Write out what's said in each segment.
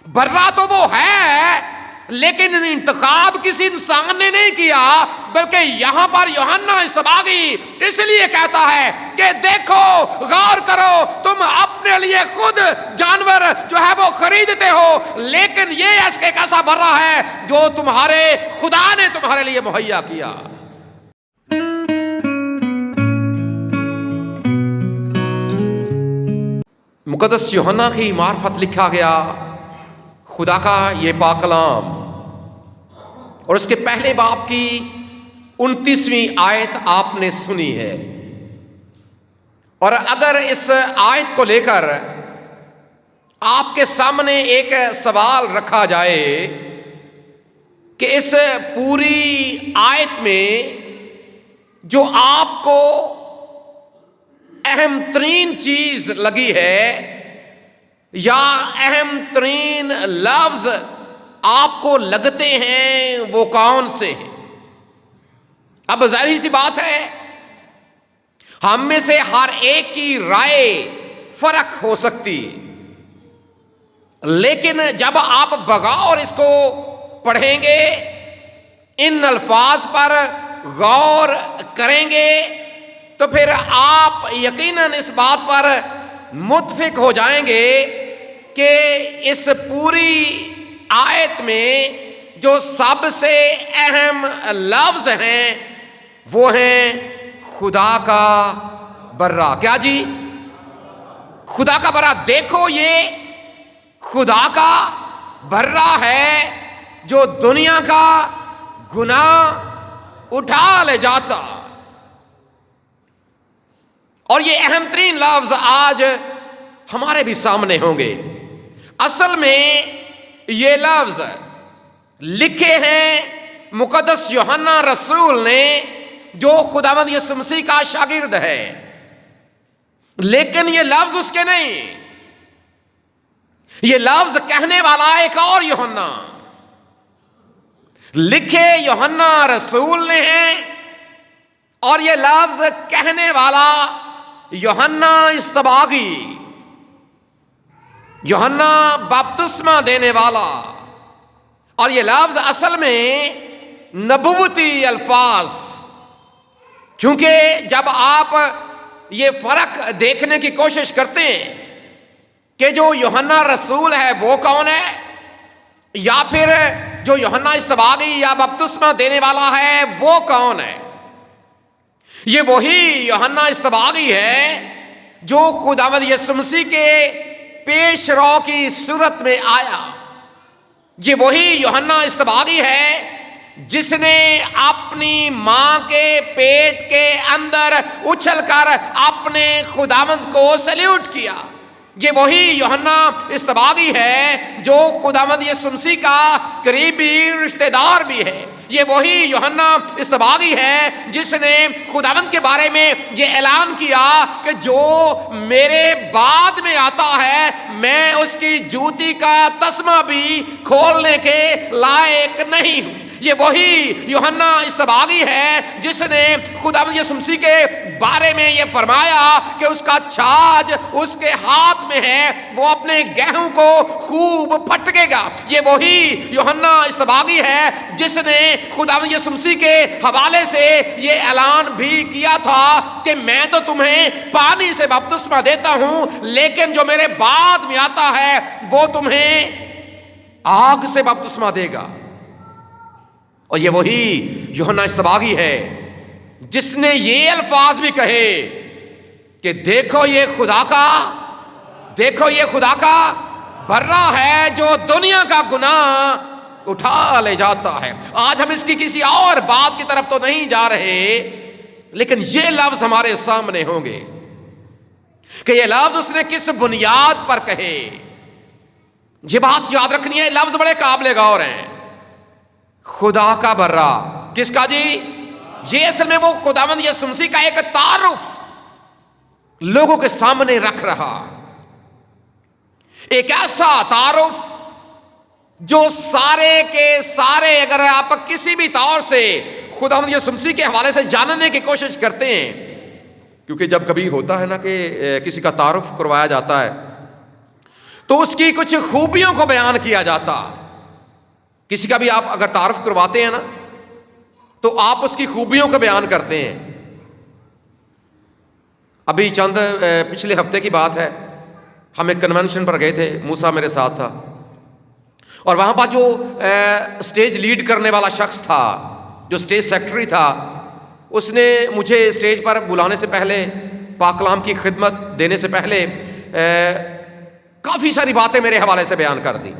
برا تو وہ ہے، لیکن انتخاب کسی انسان نے نہیں کیا، بلکہ یہاں پر یوحنا اصطباغی اس لیے کہتا ہے کہ دیکھو، غور کرو، تم اپنے لیے خود جانور جو ہے وہ خریدتے ہو، لیکن یہ ایک ایسا برا ہے جو تمہارے خدا نے تمہارے لیے مہیا کیا۔ مقدس یوحنا کی معرفت لکھا گیا خدا کا یہ پاک کلام، اور اس کے پہلے باب کی 29ویں آیت آپ نے سنی ہے۔ اور اگر اس آیت کو لے کر آپ کے سامنے ایک سوال رکھا جائے کہ اس پوری آیت میں جو آپ کو اہم ترین چیز لگی ہے یا اہم ترین لفظ آپ کو لگتے ہیں، وہ کون سے ہیں؟ اب ظاہری سی بات ہے، ہم میں سے ہر ایک کی رائے فرق ہو سکتی، لیکن جب آپ بغور اس کو پڑھیں گے، ان الفاظ پر غور کریں گے، تو پھر آپ یقیناً اس بات پر متفق ہو جائیں گے کہ اس پوری آیت میں جو سب سے اہم لفظ ہیں وہ ہیں خدا کا برا۔ کیا جی؟ خدا کا برا۔ دیکھو، یہ خدا کا برا ہے جو دنیا کا گناہ اٹھا لے جاتا۔ اور یہ اہم ترین لفظ آج ہمارے بھی سامنے ہوں گے۔ اصل میں یہ لفظ لکھے ہیں مقدس یوحنا رسول نے، جو خداوند یسوع مسیح کا شاگرد ہے، لیکن یہ لفظ اس کے نہیں، یہ لفظ کہنے والا ایک اور یوحنا، لکھے یوحنا رسول نے ہیں، اور یہ لفظ کہنے والا یوحنا اصطباغی، یوحنا بپتسمہ دینے والا۔ اور یہ لفظ اصل میں نبوتی الفاظ، کیونکہ جب آپ یہ فرق دیکھنے کی کوشش کرتے ہیں کہ جو یوحنا رسول ہے وہ کون ہے، یا پھر جو یوحنا اصطباغی یا بپتسمہ دینے والا ہے وہ کون ہے، یہ وہی یوحنا اصطباغی ہے جو خداوند یسوع مسیح کے پیش رو کی صورت میں آیا۔ یہ وہی یوحنا اصطباغی ہے جس نے اپنی ماں کے پیٹ کے اندر اچھل کر اپنے خداوند کو سلیوٹ کیا۔ یہ وہی یوحنا اصطباغی ہے جو خداوند یسوع مسیح کا قریبی رشتہ دار بھی ہے۔ یہ وہی یوحنا اصطباغی ہے جس نے خداوند کے بارے میں یہ اعلان کیا کہ جو میرے بعد میں آتا ہے میں اس کی جوتی کا تسمہ بھی کھولنے کے لائق نہیں ہوں۔ یہ وہی یوحنا اصطباغی ہے جس نے خداوند یسوع مسیح کے بارے میں یہ فرمایا کہ اس کا چھاج اس کے ہاتھ میں ہے، وہ اپنے گہوں کو خوب پھٹکے گا۔ یہ وہی یوحنا اصطباغی ہے جس نے خداوند یسوع مسیح کے حوالے سے یہ اعلان بھی کیا تھا کہ میں تو تمہیں پانی سے بپتسمہ دیتا ہوں، لیکن جو میرے بعد میں آتا ہے وہ تمہیں آگ سے بپتسمہ دے گا۔ اور یہ وہی یوحنا اصطباغی ہے جس نے یہ الفاظ بھی کہے کہ دیکھو یہ خدا کا برا ہے جو دنیا کا گناہ اٹھا لے جاتا ہے۔ آج ہم اس کی کسی اور بات کی طرف تو نہیں جا رہے، لیکن یہ لفظ ہمارے سامنے ہوں گے کہ یہ لفظ اس نے کس بنیاد پر کہے۔ یہ بات یاد رکھنی ہے، لفظ بڑے قابل غور ہیں۔ خدا کا برا، کس کا جی؟ یہ اصل میں وہ خداوند یسوع مسیح کا ایک تعارف لوگوں کے سامنے رکھ رہا، ایک ایسا تعارف جو سارے کے سارے اگر آپ کسی بھی طور سے خداوند یسوع مسیح کے حوالے سے جاننے کی کوشش کرتے ہیں، کیونکہ جب کبھی ہوتا ہے نا کہ کسی کا تعارف کروایا جاتا ہے تو اس کی کچھ خوبیوں کو بیان کیا جاتا. کسی کا بھی آپ اگر تعارف کرواتے ہیں نا تو آپ اس کی خوبیوں کو بیان کرتے ہیں. ابھی چند پچھلے ہفتے کی بات ہے, ہم ایک کنونشن پر گئے تھے, موسیٰ میرے ساتھ تھا, اور وہاں پر جو اسٹیج لیڈ کرنے والا شخص تھا, جو اسٹیج سیکرٹری تھا, اس نے مجھے اسٹیج پر بلانے سے پہلے, پاک کلام کی خدمت دینے سے پہلے کافی ساری باتیں میرے حوالے سے بیان کر دی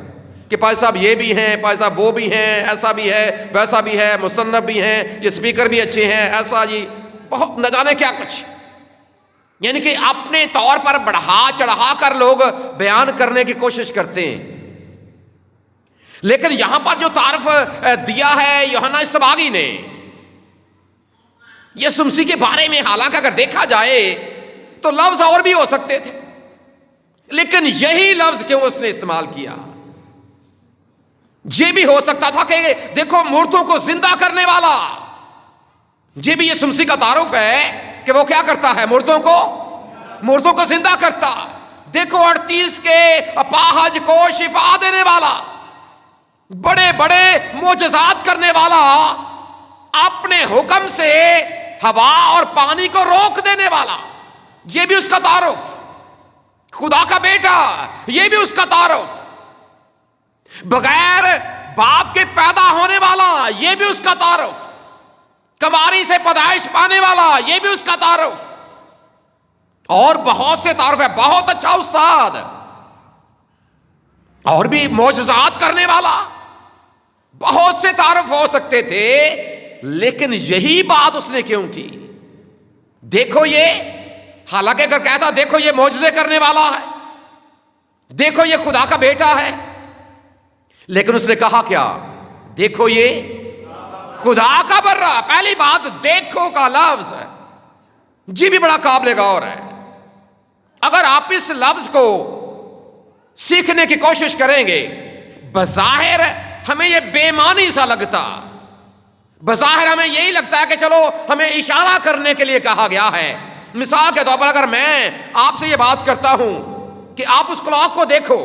کہ پائی صاحب یہ بھی ہیں, پائی صاحب وہ بھی ہیں, ایسا بھی ہے, ویسا بھی ہے, مصنف بھی ہیں, یہ اسپیکر بھی اچھے ہیں, ایسا جی بہت نہ جانے کیا کچھ. یعنی کہ اپنے طور پر بڑھا چڑھا کر لوگ بیان کرنے کی کوشش کرتے ہیں. لیکن یہاں پر جو تعارف دیا ہے یوحنا اصطباغی نے یسوع مسیح کے بارے میں, حالانکہ اگر دیکھا جائے تو لفظ اور بھی ہو سکتے تھے, لیکن یہی لفظ کیوں اس نے استعمال کیا؟ یہ بھی ہو سکتا تھا کہ دیکھو مردوں کو زندہ کرنے والا. یہ بھی یسوع مسیح کا تعارف ہے کہ وہ کیا کرتا ہے, مردوں کو زندہ کرتا. دیکھو 38 کے اپاہج کو شفا دینے والا, بڑے بڑے معجزات کرنے والا, اپنے حکم سے ہوا اور پانی کو روک دینے والا. یہ بھی اس کا تعارف. خدا کا بیٹا, یہ بھی اس کا تعارف. بغیر باپ کے پیدا ہونے والا, یہ بھی اس کا تعارف. کنواری سے پیدائش پانے والا, یہ بھی اس کا تعارف. اور بہت سے تعارف ہے. بہت اچھا استاد, اور بھی معجزات کرنے والا, بہت سے تعارف ہو سکتے تھے, لیکن یہی بات اس نے کیوں کی؟ دیکھو یہ, حالانکہ اگر کہتا دیکھو یہ معجزے کرنے والا ہے, دیکھو یہ خدا کا بیٹا ہے, لیکن اس نے کہا کیا؟ دیکھو یہ خدا کا برا. پہلی بات دیکھو کا لفظ ہے, جی بھی بڑا قابل غور ہے. اگر آپ اس لفظ کو سیکھنے کی کوشش کریں گے, بظاہر ہمیں یہ بے معنی سا لگتا, بظاہر ہمیں یہی لگتا ہے کہ چلو ہمیں اشارہ کرنے کے لیے کہا گیا ہے. مثال کے طور پر اگر میں آپ سے یہ بات کرتا ہوں کہ آپ اس کلاک کو دیکھو,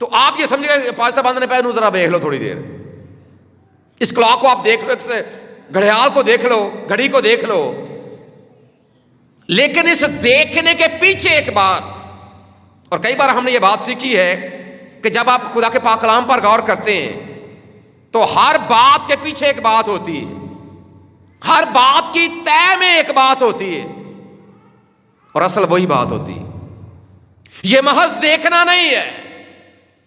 تو آپ یہ سمجھے گا پاکستان باندھنے پہ ذرا دیکھ لو تھوڑی دیر, اس کلاک کو آپ دیکھ لو, گھڑیال کو دیکھ لو, گھڑی کو دیکھ لو. لیکن اس دیکھنے کے پیچھے ایک بات, اور کئی بار ہم نے یہ بات سیکھی ہے کہ جب آپ خدا کے پاک کلام پر غور کرتے ہیں تو ہر بات کے پیچھے ایک بات ہوتی ہے, ہر بات کی طے میں ایک بات ہوتی ہے, اور اصل وہی بات ہوتی ہے. یہ محض دیکھنا نہیں ہے.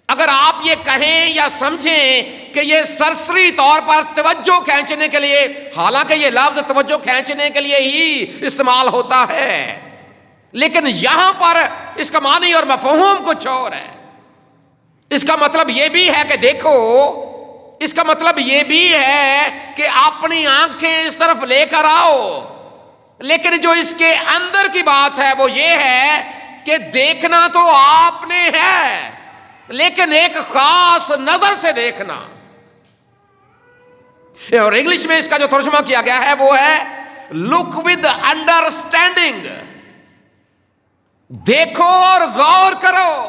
اگر آپ یہ کہیں یا سمجھیں کہ یہ سرسری طور پر توجہ کھینچنے کے لیے, حالانکہ یہ لفظ توجہ کھینچنے کے لیے ہی استعمال ہوتا ہے, لیکن یہاں پر اس کا معنی اور مفہوم کچھ اور ہے. اس کا مطلب یہ بھی ہے کہ دیکھو, اس کا مطلب یہ بھی ہے کہ اپنی آنکھیں اس طرف لے کر آؤ, لیکن جو اس کے اندر کی بات ہے وہ یہ ہے کہ دیکھنا تو آپ نے ہے, لیکن ایک خاص نظر سے دیکھنا. اور انگلش میں اس کا جو ترجمہ کیا گیا ہے وہ ہے لک ود انڈرسٹینڈنگ. دیکھو اور غور کرو,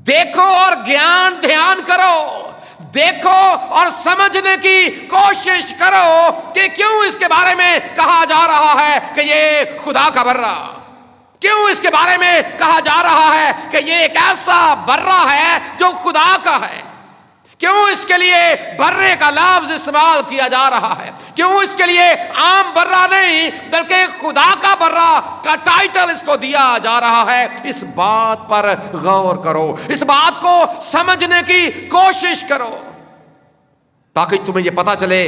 دیکھو اور گیان دھیان کرو, دیکھو اور سمجھنے کی کوشش کرو کہ کیوں اس کے بارے میں کہا جا رہا ہے کہ یہ خدا کا برا, کیوں اس کے بارے میں کہا جا رہا ہے کہ یہ ایک ایسا برا ہے جو خدا کا ہے, کیوں اس کے لیے برے کا لفظ استعمال کیا جا رہا ہے, کیوں اس کے لیے عام برا نہیں بلکہ خدا کا برا کا ٹائٹل اس کو دیا جا رہا ہے. اس بات پر غور کرو, اس بات کو سمجھنے کی کوشش کرو, تاکہ تمہیں یہ پتا چلے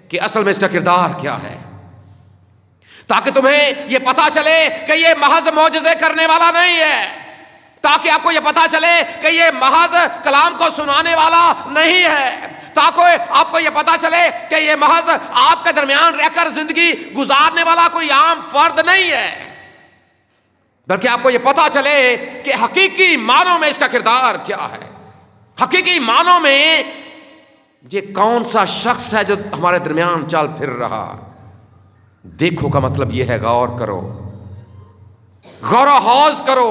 کہ اصل میں اس کا کردار کیا ہے, تاکہ تمہیں یہ پتا چلے کہ یہ محض معجزے کرنے والا نہیں ہے, تاکہ آپ کو یہ پتا چلے کہ یہ محض کلام کو سنانے والا نہیں ہے, تاکہ آپ کو یہ پتا چلے کہ یہ محض آپ کے درمیان رہ کر زندگی گزارنے والا کوئی عام فرد نہیں ہے, بلکہ آپ کو یہ پتا چلے کہ حقیقی معنوں میں اس کا کردار کیا ہے, حقیقی معنوں میں یہ کون سا شخص ہے جو ہمارے درمیان چل پھر رہا. دیکھو کا مطلب یہ ہے غور کرو, غور و خوض کرو,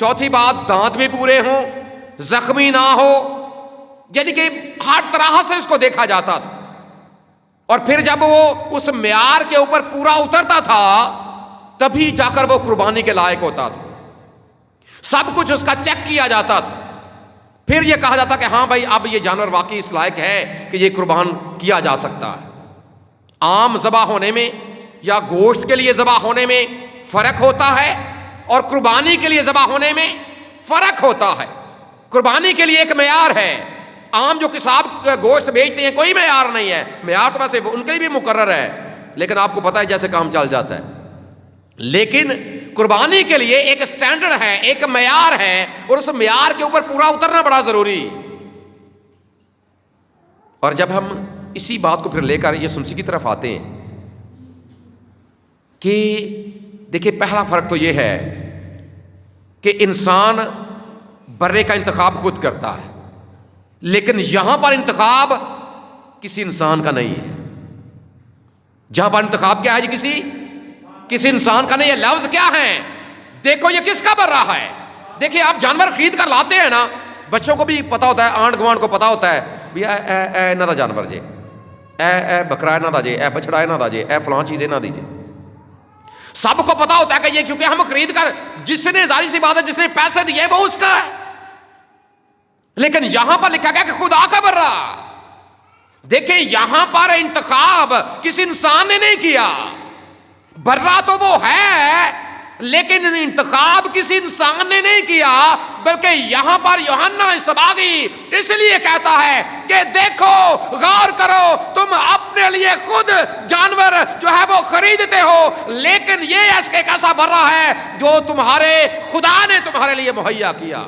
چوتھی بات دانت بھی پورے ہوں، زخمی نہ ہو، یعنی کہ ہر طرح سے اس کو دیکھا جاتا تھا. اور پھر جب وہ اس معیار کے اوپر پورا اترتا تھا تبھی جا کر وہ قربانی کے لائق ہوتا تھا. سب کچھ اس کا چیک کیا جاتا تھا، پھر یہ کہا جاتا کہ ہاں بھائی اب یہ جانور واقعی اس لائق ہے کہ یہ قربان کیا جا سکتا ہے. عام ذبح ہونے میں یا گوشت کے لیے ذبح ہونے میں فرق ہوتا ہے اور قربانی کے لیے ذبح ہونے میں فرق ہوتا ہے. قربانی کے لیے ایک معیار ہے، عام جو کساب گوشت بیچتے ہیں کوئی معیار نہیں ہے. معیار تو ویسے ان کے لیے بھی مقرر ہے، لیکن آپ کو پتا ہے جیسے کام چل جاتا ہے. لیکن قربانی کے لیے ایک سٹینڈرڈ ہے، ایک معیار ہے، اور اس معیار کے اوپر پورا اترنا بڑا ضروری. اور جب ہم اسی بات کو پھر لے کر یسوع مسیح کی طرف آتے ہیں کہ دیکھیں پہلا فرق تو یہ ہے کہ انسان برے کا انتخاب خود کرتا ہے، لیکن یہاں پر انتخاب کسی انسان کا نہیں ہے. جہاں پر انتخاب کیا ہے جی؟ کسی انسان کا نہیں ہے. لفظ کیا ہے؟ دیکھو یہ کس کا برا ہے. دیکھیں آپ جانور خرید کر لاتے ہیں نا، بچوں کو بھی پتا ہوتا ہے، آنٹ گوانٹ کو پتا ہوتا ہے بھی اے نہ دا جانور جے، اے بکرا نہ دا جے، اے بچڑا نہ دا جے، اے فلان چیزیں نہ دیجیے. سب کو پتا ہوتا ہے کہ یہ کیونکہ ہم خرید کر، جس نے ظاہر سی بات ہے جس نے پیسے دیے وہ اس کا ہے. لیکن یہاں پر لکھا گیا کہ خدا کا برا. دیکھیں یہاں پر انتخاب کسی انسان نے نہیں کیا. برا تو وہ ہے لیکن انتخاب کسی انسان نے نہیں کیا، بلکہ یہاں پر یوحنا اصطباغی اس لیے کہتا ہے کہ دیکھو غور کرو، تم اپنے لیے خود جانور جو ہے وہ خریدتے ہو، لیکن یہ ایک ایسا برا ہے جو تمہارے خدا نے تمہارے لیے مہیا کیا.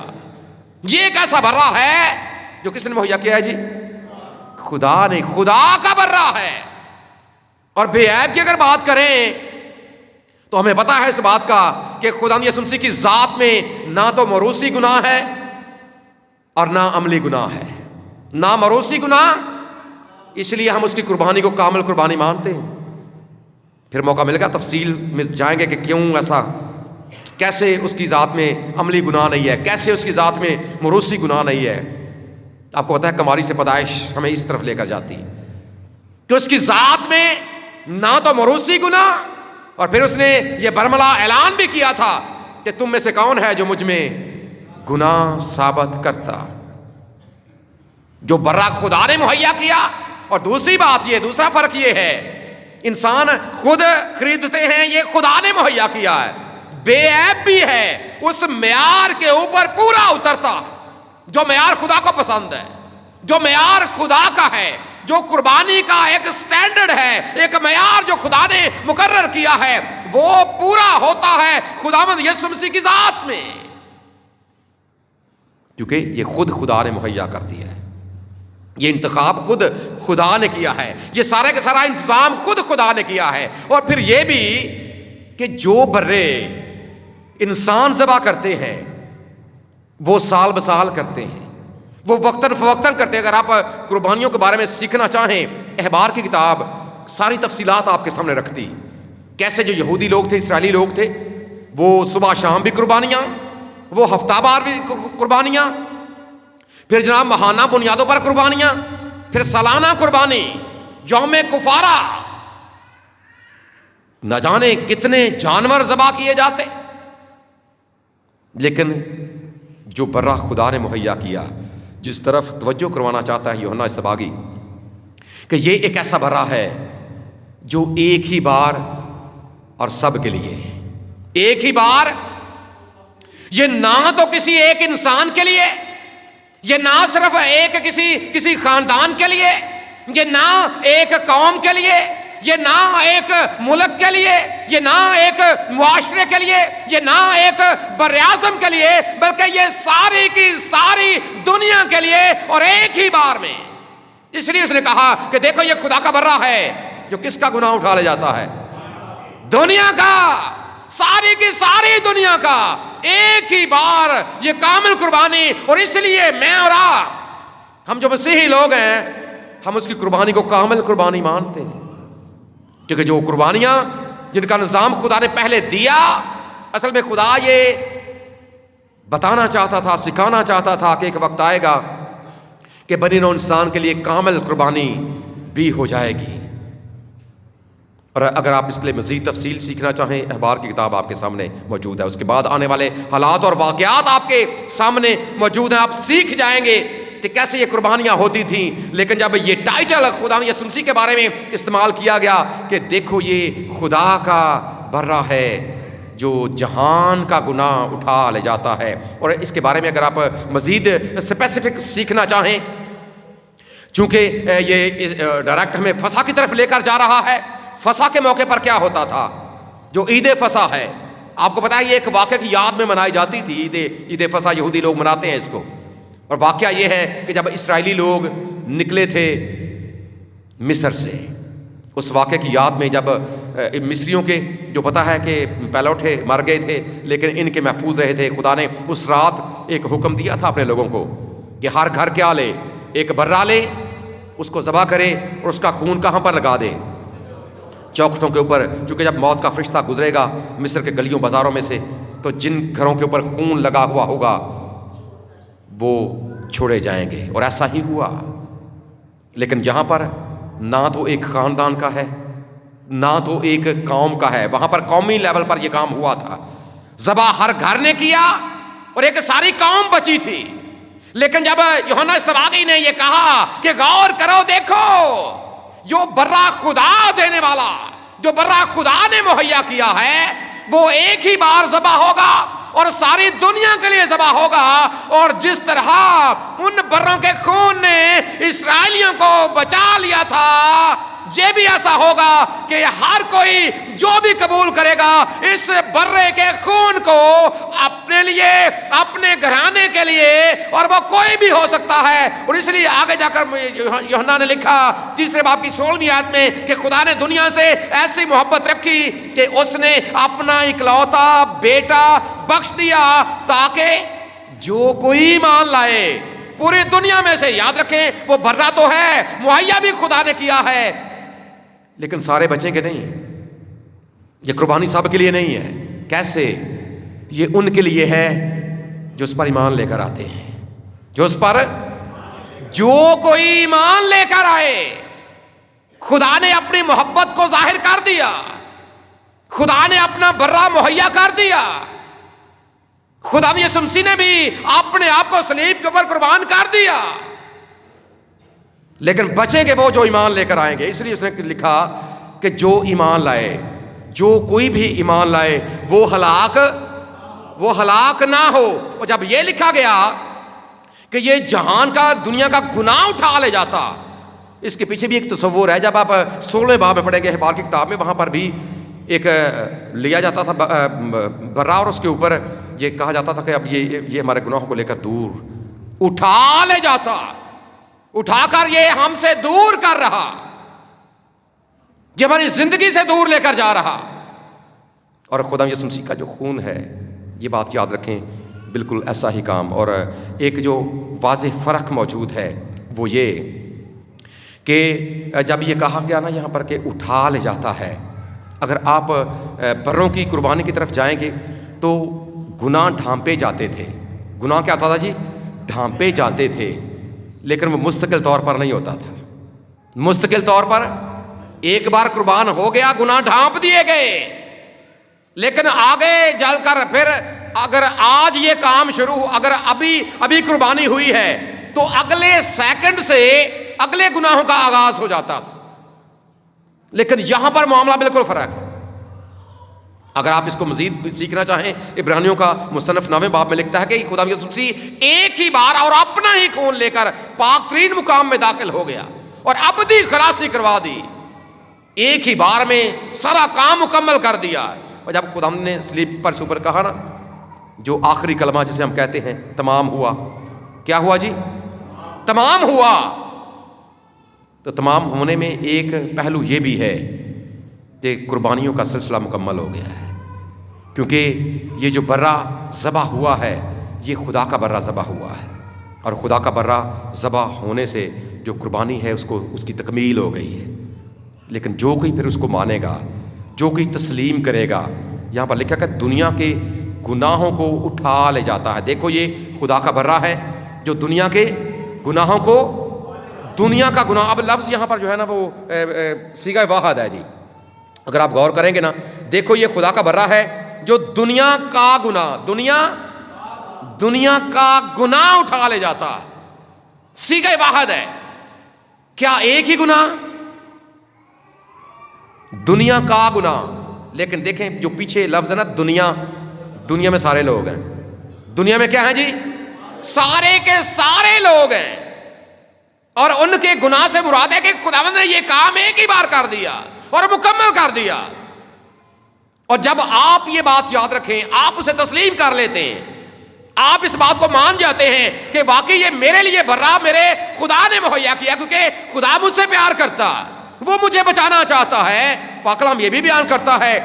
یہ ایک ایسا برا ہے جو کس نے مہیا کیا ہے جی؟ خدا نے. خدا کا برا ہے. اور بے عیب کی اگر بات کریں تو ہمیں پتا ہے اس بات کا کہ خدا یسوع مسیح کی ذات میں نہ تو موروثی گناہ ہے اور نہ عملی گناہ ہے. نہ موروثی گناہ، اس لیے ہم اس کی قربانی کو کامل قربانی مانتے ہیں. پھر موقع ملے گا تفصیل میں جائیں گے کہ کیوں ایسا، کیسے اس کی ذات میں عملی گناہ نہیں ہے، کیسے اس کی ذات میں موروثی گناہ نہیں ہے. آپ کو پتا ہے کماری سے پیدائش ہمیں اس طرف لے کر جاتی ہے کہ اس کی ذات میں نہ تو موروثی گناہ، اور پھر اس نے یہ برملا اعلان بھی کیا تھا کہ تم میں سے کون ہے جو مجھ میں گناہ ثابت کرتا. جو برا خدا نے مہیا کیا. اور دوسری بات یہ، دوسرا فرق یہ ہے، انسان خود خریدتے ہیں، یہ خدا نے مہیا کیا ہے. بے عیب بھی ہے، اس معیار کے اوپر پورا اترتا، جو معیار خدا کو پسند ہے، جو معیار خدا کا ہے، جو قربانی کا ایک سٹینڈرڈ ہے، ایک معیار جو خدا نے مقرر کیا ہے، وہ پورا ہوتا ہے خداوند یسوع مسیح کی ذات میں، کیونکہ یہ خود خدا نے مہیا کر دیا ہے. یہ انتخاب خود خدا نے کیا ہے، یہ سارے کا سارا انتظام خود خدا نے کیا ہے. اور پھر یہ بھی کہ جو برے انسان ذبح کرتے ہیں وہ سال بسال کرتے ہیں، وہ وقتاً فوقتاً کرتے ہیں. اگر آپ قربانیوں کے بارے میں سیکھنا چاہیں، احبار کی کتاب ساری تفصیلات آپ کے سامنے رکھتی، کیسے جو یہودی لوگ تھے، اسرائیلی لوگ تھے، وہ صبح شام بھی قربانیاں، وہ ہفتہ وار بھی قربانیاں، پھر جناب ماہانہ بنیادوں پر قربانیاں، پھر سالانہ قربانی، یوم کفارہ، نہ جانے کتنے جانور ذبح کیے جاتے. لیکن جو برا خدا نے مہیا کیا، جس طرف توجہ کروانا چاہتا ہے یوحنا اصطباغی، کہ یہ ایک ایسا برا ہے جو ایک ہی بار اور سب کے لیے، ایک ہی بار. یہ نہ تو کسی ایک انسان کے لیے، یہ نہ صرف ایک کسی خاندان کے لیے، یہ نہ ایک قوم کے لیے، یہ نہ ایک ملک کے لیے، یہ نہ ایک معاشرے کے لیے، یہ نہ ایک بر اعظم کے لیے، بلکہ یہ ساری کی ساری دنیا کے لیے اور ایک ہی بار میں. اس لیے اس نے کہا کہ دیکھو یہ خدا کا برا ہے جو کس کا گناہ اٹھا لے جاتا ہے؟ دنیا کا، ساری کی ساری دنیا کا، ایک ہی بار یہ کامل قربانی. اور اس لیے میں اور آپ، ہم جو مسیحی لوگ ہیں، ہم اس کی قربانی کو کامل قربانی مانتے ہیں، کیونکہ جو قربانیاں جن کا نظام خدا نے پہلے دیا، اصل میں خدا یہ بتانا چاہتا تھا، سکھانا چاہتا تھا کہ ایک وقت آئے گا کہ بنی نوع انسان کے لیے کامل قربانی بھی ہو جائے گی۔ اور اگر آپ اس کے لیے مزید تفصیل سیکھنا چاہیں، احبار کی کتاب آپ کے سامنے موجود ہے، اس کے بعد آنے والے حالات اور واقعات آپ کے سامنے موجود ہیں، آپ سیکھ جائیں گے کہ کیسے یہ قربانیاں ہوتی تھیں۔ لیکن جب یہ ٹائٹل خدا یسوع مسیح کے بارے میں استعمال کیا گیا کہ دیکھو یہ خدا کا برہ ہے جو جہان کا گناہ اٹھا لے جاتا ہے، اور اس کے بارے میں اگر آپ مزید اسپیسیفک سیکھنا چاہیں، چونکہ یہ ڈائریکٹ ہمیں فصح کی طرف لے کر جا رہا ہے۔ فصح کے موقع پر کیا ہوتا تھا؟ جو عید فصح ہے، آپ کو پتا ہے یہ ایک واقعہ کی یاد میں منائی جاتی تھی۔ عید فصح یہودی لوگ مناتے ہیں اس کو، اور واقعہ یہ ہے کہ جب اسرائیلی لوگ نکلے تھے مصر سے، اس واقعے کی یاد میں جب مصریوں کے جو پتہ ہے کہ پیلوٹے مر گئے تھے لیکن ان کے محفوظ رہے تھے، خدا نے اس رات ایک حکم دیا تھا اپنے لوگوں کو کہ ہر گھر کیا لے، ایک برا لے، اس کو ذبح کرے اور اس کا خون کہاں پر لگا دے؟ چوکھٹوں کے اوپر، چونکہ جب موت کا فرشتہ گزرے گا مصر کے گلیوں بازاروں میں سے، تو جن گھروں کے اوپر خون لگا ہوا ہوگا وہ چھوڑے جائیں گے، اور ایسا ہی ہوا۔ لیکن یہاں پر نہ تو ایک خاندان کا ہے، نہ تو ایک قوم کا ہے، وہاں پر قومی لیول پر یہ کام ہوا تھا، ذبح ہر گھر نے کیا اور ایک ساری قوم بچی تھی۔ لیکن جب یوحنا اصطباغی نے یہ کہا کہ غور کرو، دیکھو جو برا خدا دینے والا، جو برا خدا نے مہیا کیا ہے، وہ ایک ہی بار ذبح ہوگا اور ساری دنیا کے لیے ذبح ہوگا۔ اور جس طرح ان بروں کے خون نے اسرائیلیوں کو بچا لیا تھا، یہ بھی ایسا ہوگا کہ ہر کوئی جو بھی قبول کرے گا اس برے کے خون کو اپنے لیے، اپنے گھرانے کے لیے، اور وہ کوئی بھی ہو سکتا ہے۔ اور اس لیے آگے جا کر یوحنا نے لکھا 3 باب کی 16ویں آیت میں کہ خدا نے دنیا سے ایسی محبت رکھی کہ اس نے اپنا اکلوتا بیٹا بخش دیا تاکہ جو کوئی ایمان لائے پوری دنیا میں سے، یاد رکھیں وہ برا تو ہے، مہیا بھی خدا نے کیا ہے، لیکن سارے بچیں گے نہیں۔ یہ قربانی سب کے لیے نہیں ہے۔ کیسے؟ یہ ان کے لیے ہے جو اس پر ایمان لے کر آتے ہیں، جو اس پر جو کوئی ایمان لے کر آئے۔ خدا نے اپنی محبت کو ظاہر کر دیا، خدا نے اپنا برا مہیا کر دیا، خدا یسوع مسیح نے بھی اپنے آپ کو صلیب کے اوپر قربان کر دیا، لیکن بچیں گے وہ جو ایمان لے کر آئیں گے۔ اس لیے اس نے لکھا کہ جو ایمان لائے، جو کوئی بھی ایمان لائے وہ ہلاک نہ ہو۔ اور جب یہ لکھا گیا کہ یہ جہان کا، دنیا کا گناہ اٹھا لے جاتا، اس کے پیچھے بھی ایک تصور ہے۔ جب آپ 16 باب میں پڑھیں گے احبار کی کتاب میں، وہاں پر بھی ایک لیا جاتا تھا برا، اور اس کے اوپر یہ کہا جاتا تھا کہ اب یہ ہمارے گناہوں کو لے کر دور اٹھا لے جاتا، اٹھا کر یہ ہم سے دور کر رہا، یہ ہماری زندگی سے دور لے کر جا رہا۔ اور خدا یسوع مسیح کا جو خون ہے، یہ بات یاد رکھیں، بالکل ایسا ہی کام۔ اور ایک جو واضح فرق موجود ہے وہ یہ کہ جب یہ کہا گیا نا یہاں پر کہ اٹھا لے جاتا ہے، اگر آپ بروں کی قربانی کی طرف جائیں گے تو گناہ ڈھانپے جاتے تھے۔ گناہ کیا ہوتا تھا جی؟ ڈھانپے جاتے تھے، لیکن وہ مستقل طور پر نہیں ہوتا تھا۔ مستقل طور پر ایک بار قربان ہو گیا، گناہ ڈھانپ دیے گئے، لیکن آگے چل کر پھر اگر آج یہ کام شروع، اگر ابھی قربانی ہوئی ہے تو اگلے سیکنڈ سے اگلے گناہوں کا آغاز ہو جاتا تھا۔ لیکن یہاں پر معاملہ بالکل فرق ہے۔ اگر آپ اس کو مزید سیکھنا چاہیں، عبرانیوں کا مصنف 9 باب میں لکھتا ہے کہ خدا یسوع مسیح ایک ہی بار اور اپنا ہی خون لے کر پاک ترین مقام میں داخل ہو گیا اور ابدی خلاصی کروا دی، ایک ہی بار میں سارا کام مکمل کر دیا۔ اور جب خدا نے صلیب پر سے اوپر کہا نا، جو آخری کلمہ جسے ہم کہتے ہیں تمام ہوا، کیا ہوا جی؟ تمام ہوا۔ تو تمام ہونے میں ایک پہلو یہ بھی ہے کہ قربانیوں کا سلسلہ مکمل ہو گیا ہے، کیونکہ یہ جو برا ذبح ہوا ہے یہ خدا کا برا ذبح ہوا ہے، اور خدا کا برا ذبح ہونے سے جو قربانی ہے اس کی تکمیل ہو گئی ہے۔ لیکن جو کوئی پھر اس کو مانے گا، جو کوئی تسلیم کرے گا، یہاں پر لکھا کہ دنیا کے گناہوں کو اٹھا لے جاتا ہے. دیکھو یہ خدا کا برہ ہے جو دنیا کے گناہوں کو، دنیا کا گناہ. اب لفظ یہاں پر جو ہے نا وہ صیغہ واحد ہے جی. اگر آپ غور کریں گے نا، دیکھو یہ خدا کا برہ ہے جو دنیا کا گناہ، دنیا کا گناہ اٹھا لے جاتا ہے. صیغہ واحد ہے. کیا ایک ہی گناہ؟ دنیا کا گناہ. لیکن دیکھیں جو پیچھے لفظ ہے نا دنیا میں سارے لوگ ہیں. دنیا میں کیا ہے جی؟ سارے کے سارے لوگ ہیں. اور ان کے گناہ سے مراد ہے کہ خداوند نے یہ کام ایک ہی بار کر دیا اور مکمل کر دیا. اور جب آپ یہ بات یاد رکھیں، آپ اسے تسلیم کر لیتے ہیں، آپ اس بات کو مان جاتے ہیں کہ واقعی یہ میرے لیے برہ میرے خدا نے مہیا کیا، کیونکہ خدا مجھ سے پیار کرتا، وہ مجھے بچانا چاہتا ہے. پاک کلام یہ بھی بیان کرتا ہے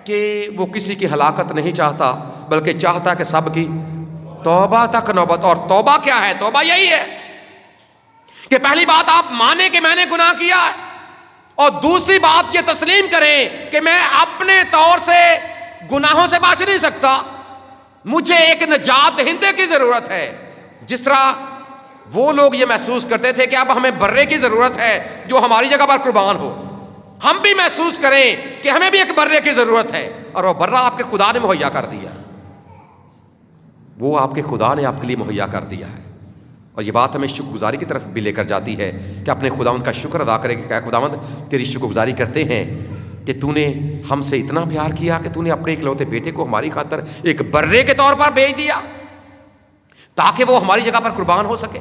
کہ وہ کسی کی ہلاکت نہیں چاہتا بلکہ چاہتا ہے کہ سب کی توبہ تک نوبت. اور توبہ کیا ہے؟ توبہ یہی ہے کہ پہلی بات آپ مانیں کہ میں نے گناہ کیا ہے، اور دوسری بات یہ تسلیم کریں کہ میں اپنے طور سے گناہوں سے بچ نہیں سکتا، مجھے ایک نجات دہندے کی ضرورت ہے. جس طرح وہ لوگ یہ محسوس کرتے تھے کہ اب ہمیں برے کی ضرورت ہے جو ہماری جگہ پر قربان ہو، ہم بھی محسوس کریں کہ ہمیں بھی ایک برے کی ضرورت ہے. اور وہ برہ آپ کے خدا نے مہیا کر دیا، وہ آپ کے خدا نے آپ کے لیے مہیا کر دیا ہے. اور یہ بات ہمیں شکر گزاری کی طرف بھی لے کر جاتی ہے کہ اپنے خداوند کا شکر ادا کریں کہ خداوند تیری شکر گزاری کرتے ہیں کہ تو نے ہم سے اتنا پیار کیا کہ تو نے اپنے اکلوتے بیٹے کو ہماری خاطر ایک برے کے طور پر بھیج دیا تاکہ وہ ہماری جگہ پر قربان ہو سکے.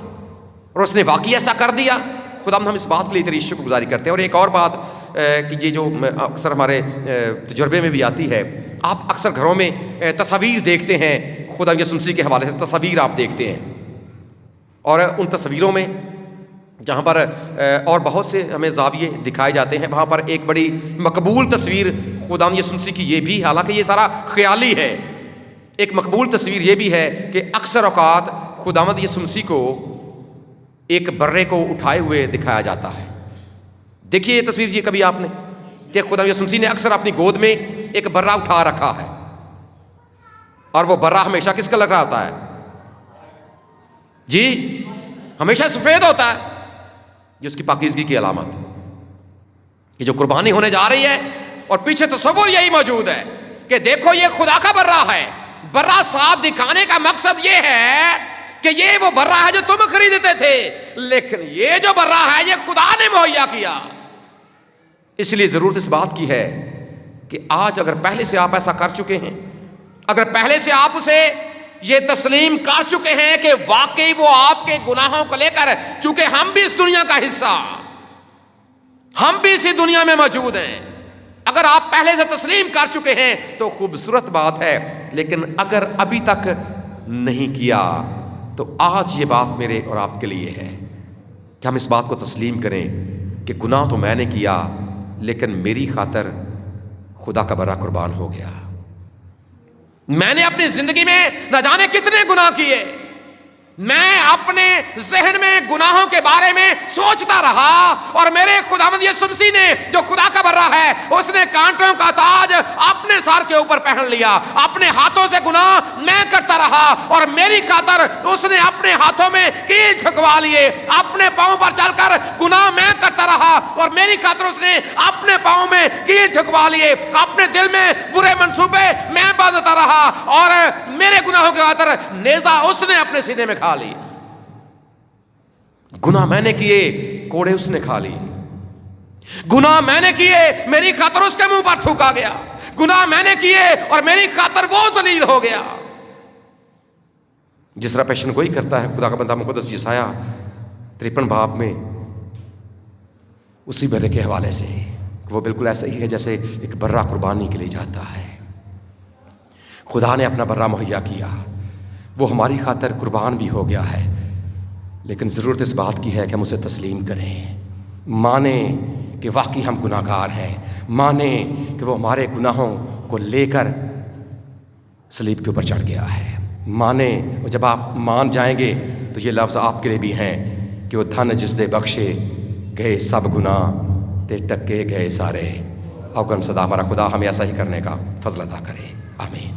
اور اس نے واقعی ایسا کر دیا. خداوند ہم اس بات کے لیے تیری شکر گزاری کرتے ہیں. اور ایک اور بات کہ یہ جو اکثر ہمارے تجربے میں بھی آتی ہے، آپ اکثر گھروں میں تصاویر دیکھتے ہیں، خدا یسوع مسیح کے حوالے سے تصاویر آپ دیکھتے ہیں، اور ان تصویروں میں جہاں پر اور بہت سے ہمیں زاویے دکھائے جاتے ہیں، وہاں پر ایک بڑی مقبول تصویر خدا یسوع مسیح کی یہ بھی، حالانکہ یہ سارا خیالی ہے، ایک مقبول تصویر یہ بھی ہے کہ اکثر اوقات خداوند یسوع مسیح کو ایک برے کو اٹھائے ہوئے دکھایا جاتا ہے. دیکھیے یہ تصویر جی کبھی آپ نے کہ خدا یسوع مسیح نے اکثر اپنی گود میں ایک برہ اٹھا رکھا ہے، اور وہ برہ ہمیشہ کس کا لگ رہا ہوتا ہے جی؟ ہمیشہ سفید ہوتا ہے. یہ اس کی پاکیزگی کی علامت ہے کہ جو قربانی ہونے جا رہی ہے، اور پیچھے تصور یہی موجود ہے کہ دیکھو یہ خدا کا برہ ہے. برہ صاف دکھانے کا مقصد یہ ہے کہ یہ وہ برہ ہے جو تم خریدتے تھے، لیکن یہ جو برہ ہے یہ خدا نے مہیا کیا. اس لیے ضرورت اس بات کی ہے کہ آج اگر پہلے سے آپ ایسا کر چکے ہیں، اگر پہلے سے آپ اسے یہ تسلیم کر چکے ہیں کہ واقعی وہ آپ کے گناہوں کو لے کر، چونکہ ہم بھی اس دنیا کا حصہ، ہم بھی اسی دنیا میں موجود ہیں، اگر آپ پہلے سے تسلیم کر چکے ہیں تو خوبصورت بات ہے. لیکن اگر ابھی تک نہیں کیا تو آج یہ بات میرے اور آپ کے لیے ہے کہ ہم اس بات کو تسلیم کریں کہ گناہ تو میں نے کیا، لیکن میری خاطر خدا کا برہ قربان ہو گیا. میں نے اپنی زندگی میں نہ جانے کتنے گناہ کیے، میں اپنے ذہن میں گناہوں کے بارے میں سوچتا رہا، اور میرے خداوند یسوع مسیح نے جو خدا کا برہ ہے اس نے کانٹوں کا تاج اپنے سر کے اوپر پہن لیا. اپنے ہاتھوں سے گناہ میں کرتا رہا، اور میری خاطر اس نے اپنے ہاتھوں میں کیل ٹھکوا لیے. اپنے پاؤں پر چل کر گناہ میں کرتا رہا، اور میری خاطر اس نے اپنے پاؤں میں کیل ٹھکوا لیے. اپنے دل میں برے منصوبے میں باندھتا رہا، اور میرے گناہوں کی خاطر نیزہ اس نے اپنے سینے میں کھا لی. گناہ میں نے کیے، کوڑے اس نے کھا لیے. گناہ میں نے کیے، میری خاطر اس کے منہ پر تھوکا گیا. گناہ میں نے کیے اور میری خاطر وہ ذلیل ہو گیا. جس طرح پیشن گوئی کرتا ہے خدا کا بندہ مقدس یسایہ 53 باب میں اسی برے کے حوالے سے، وہ بالکل ایسا ہی ہے جیسے ایک برہ قربانی کے لیے جاتا ہے. خدا نے اپنا برہ مہیا کیا، وہ ہماری خاطر قربان بھی ہو گیا ہے. لیکن ضرورت اس بات کی ہے کہ ہم اسے تسلیم کریں، مانیں کہ واقعی ہم گناہ گار ہیں، مانیں کہ وہ ہمارے گناہوں کو لے کر صلیب کے اوپر چڑھ گیا ہے، مانیں. اور جب آپ مان جائیں گے تو یہ لفظ آپ کے لیے بھی ہیں کہ وہ دھن جس دے بخشے گئے سب گناہ تے ٹکے گئے سارے. اوگن صدا ہمارا خدا ہمیں ایسا ہی کرنے کا فضل عطا کرے. آمین.